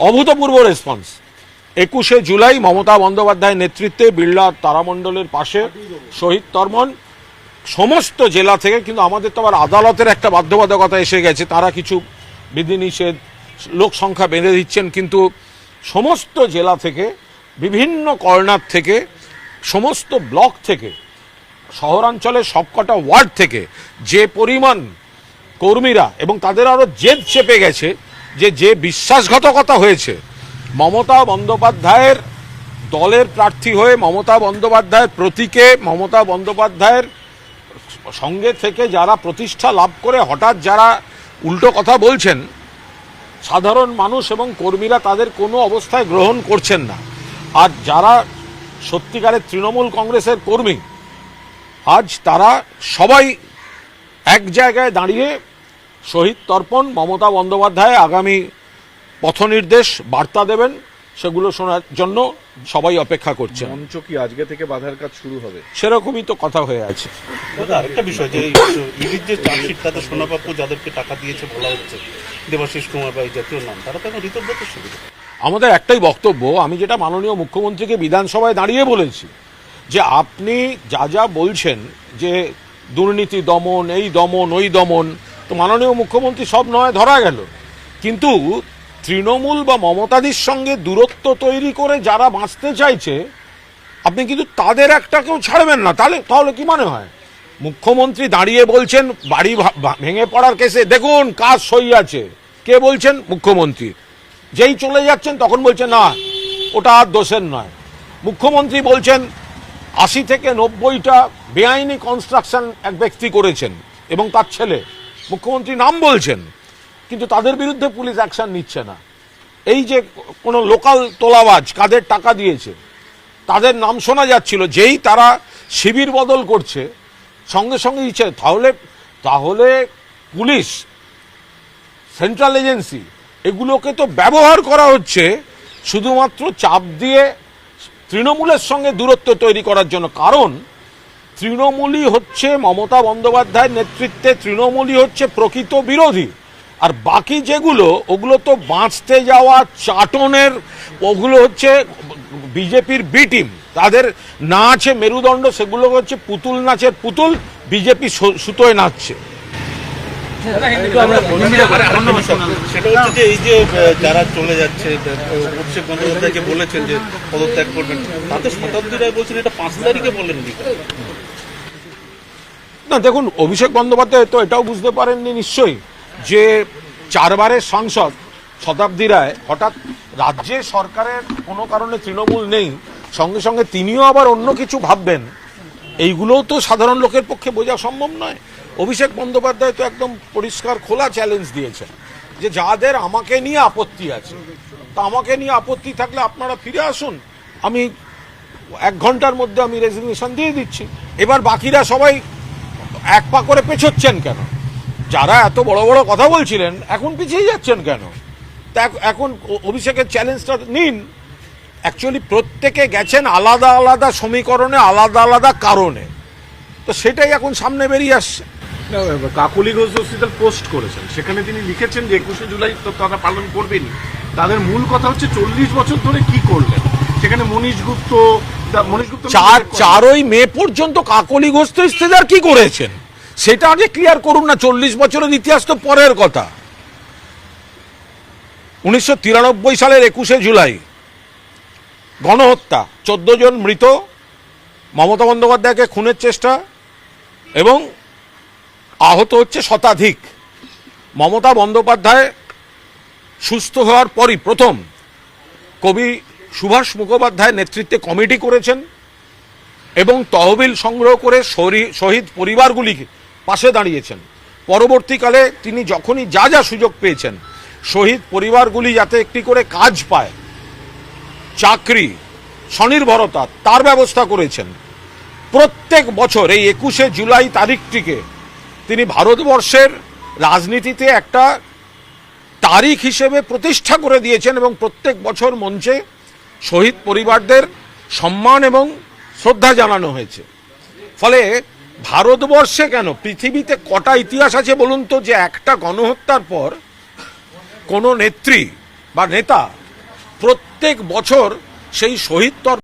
অভূতপূর্ব রেসপন্স। 21শে জুলাই মমতা বন্দ্যোপাধ্যায়ের নেতৃত্বে বিড়লা তারামণ্ডলের পাশে শহীদ তর্পণ সমস্ত জেলা থেকে, কিন্তু আমাদের তো আবার আদালতের একটা বাধ্যবাধকতা এসে গেছে, তারা কিছু বিধিনিষেধ লোক সংখ্যা বেঁধে দিচ্ছেন, কিন্তু সমস্ত জেলা থেকে, বিভিন্ন কর্নার থেকে, সমস্ত ব্লক থেকে, শহরাঞ্চলের সবকটা ওয়ার্ড থেকে যে পরিমাণ কর্মীরা, এবং তাদের আরো জেদ চেপে গেছে যে বিশ্বাসঘাতকতা হয়েছে মমতা বন্দ্যোপাধ্যায়ের দলের প্রার্থী হয়ে, মমতা বন্দ্যোপাধ্যায়ের প্রতীকে, মমতা বন্দ্যোপাধ্যায়ের সঙ্গে থেকে যারা প্রতিষ্ঠা লাভ করে হঠাৎ যারা উল্টো কথা বলছেন, সাধারণ মানুষ এবং কর্মীরা তাদের কোনো অবস্থায় গ্রহণ করছেন না। আর যারা সত্যিকারের তৃণমূল কংগ্রেসের কর্মী, আজ তারা সবাই এক জায়গায় দাঁড়িয়ে শহীদ তর্পণ, মমতা বন্দ্যোপাধ্যায় আগামী পথনির্দেশ বার্তা দেবেন, সেগুলো শোনার জন্য সবাই অপেক্ষা করছে। মঞ্চ কি আজকে থেকে বাঁধার কাজ শুরু হবে? সেরকমই তো কথা হয়ে আছে। আরেকটা বিষয়, যে ইডির যে চার্জশিট, তাতে সোনাপাপ্পু যাদেরকে টাকা দিয়েছে বলা হচ্ছে, দেবাশিস কুমার বা এই জাতীয় নাম, তারা তো এখন ঋতব্রতের সুবিধা। আমাদের একটাই বক্তব্য, আমি যেটা মাননীয় মুখ্যমন্ত্রীকে বিধানসভায় দাঁড়িয়ে বলেছি, যে আপনি যা যা বলছেন যে দুর্নীতি দমন, এই দমন, ওই দমন, তো মাননীয় মুখ্যমন্ত্রী সব নয় ধরা গেল, কিন্তু তৃণমূল বা মমতাদির সঙ্গে দূরত্ব তৈরি করে যারা বাঁচতে চাইছে, আপনি কিন্তু তাদের একটাকেও ছাড়বেন না। তাহলে কি মানে হয়? মুখ্যমন্ত্রী দাঁড়িয়ে বলছেন বাড়ি ভেঙে পড়ার কেসে দেখুন কাজ সই আছে, কে বলছেন? মুখ্যমন্ত্রী। যেই চলে যাচ্ছেন তখন বলছেন না, ওটা আর দোষের নয়। মুখ্যমন্ত্রী বলছেন 80 থেকে 90টা বেআইনি কনস্ট্রাকশন এক ব্যক্তি করেছেন এবং তার ছেলে, মুখ্যমন্ত্রী নাম বলছেন, কিন্তু তাদের বিরুদ্ধে পুলিশ অ্যাকশন নিচ্ছে না। এই যে কোনো লোকাল তোলাবাজ কাদের টাকা দিয়েছে তাদের নাম শোনা যাচ্ছিল, যেই তারা শিবির বদল করছে সঙ্গে সঙ্গে দিচ্ছে। তাহলে পুলিশ, সেন্ট্রাল এজেন্সি, এগুলোকে তো ব্যবহার করা হচ্ছে শুধুমাত্র চাপ দিয়ে তৃণমূলের সঙ্গে দূরত্ব তৈরি করার জন্য। কারণ তৃণমূলই হচ্ছে মমতা বন্দ্যোপাধ্যায়ের নেতৃত্বে, তৃণমূলই হচ্ছে প্রকৃত বিরোধী। আর বাকি যেগুলো, ওগুলো তো বাঁচতে যাওয়া চাটনের, ওগুলো হচ্ছে বিজেপির বি টিম, তাদের না আছে মেরুদণ্ড, সেগুলো হচ্ছে পুতুল নাচের পুতুল, বিজেপি সুতোয় নাচছে। সেটা হচ্ছে যে এই যে যারা চলে যাচ্ছে, অভিষেক বন্দ্যোপাধ্যায়কে বলেছেন যে পদত্যাগ করবেন, তাতে শতাব্দী রায় বলছেন এটা 5 তারিখে বলেন না। দেখুন, অভিষেক বন্দ্যোপাধ্যায় তো এটাও বুঝতে পারেননি নিশ্চয়ই যে 4 বারের সাংসদ শতাব্দী রায় হঠাৎ রাজ্যে সরকারের কোনো কারণে তৃণমূল নেই, সঙ্গে সঙ্গে তিনিও আবার অন্য কিছু ভাববেন, এইগুলোও তো সাধারণ লোকের পক্ষে বোঝা সম্ভব নয়। অভিষেক বন্দ্যোপাধ্যায় তো একদম পরিষ্কার খোলা চ্যালেঞ্জ দিয়েছেন যে যাদের আমাকে নিয়ে আপত্তি আছে, তা আমাকে নিয়ে আপত্তি থাকলে আপনারা ফিরে আসুন, আমি 1 ঘন্টার মধ্যে আমি রেজিগনেশন দিয়ে দিচ্ছি। এবার বাকিরা সবাই এক পা করে পেছোচ্ছেন কেন? যারা এত বড় বড় কথা বলছিলেন এখন পিছিয়ে যাচ্ছেন কেন? তা এখন অভিষেকের চ্যালেঞ্জটা নিন। অ্যাকচুয়ালি প্রত্যেকে গেছেন আলাদা আলাদা সমীকরণে, আলাদা আলাদা কারণে, তো সেটাই এখন সামনে বেরিয়ে আসছে। কাকলি ঘোষ পোস্ট করেছেন, সেখানে তিনি লিখেছেন যে 21শে জুলাই তো তারা পালন করবেনই। তাদের মূল কথা হচ্ছে 40 বছর ধরে কি করলেন। সেখানে মনীশ গুপ্ত 4ই মে পর্যন্ত কাকলি ঘোষ তো ইস্তেদার কি করেছেন সেটা আগে ক্লিয়ার করুন না। 40 বছরের ইতিহাস তো পরের কথা। 1993 সালের 21শে জুলাই গণহত্যা, 14 জন মৃত, মমতা বন্দ্যোপাধ্যায়কে খুনের চেষ্টা এবং আহত হচ্ছে শতাধিক। মমতা বন্দ্যোপাধ্যায় সুস্থ হওয়ার পরই প্রথম কবি সুভাষ মুখোপাধ্যায়ের নেতৃত্বে কমিটি করেছেন এবং তহবিল সংগ্রহ করে শহীদ পরিবারগুলিকে পাশে দাঁড়িয়েছেন। পরবর্তীকালে তিনি যখনই যা যা সুযোগ পেয়েছেন, শহীদ পরিবারগুলি যাতে একটি করে কাজ পায়, চাকরি, স্বনির্ভরতা, তার ব্যবস্থা করেছেন। প্রত্যেক বছর এই 21শে জুলাই তারিখটিকে তিনি ভারতবর্ষের রাজনীতিতে একটা তারিখ হিসেবে প্রতিষ্ঠা করে দিয়েছেন এবং প্রত্যেক বছর মঞ্চে শহীদ পরিবারদের সম্মান এবং শ্রদ্ধা জানানো হয়েছে। ফলে ভারতবর্ষে কেন, পৃথিবীতে কটা ইতিহাস আছে বলুন তো, যে একটা গণহত্যার পর কোনো নেত্রী বা নেতা প্রত্যেক বছর সেই শহীদ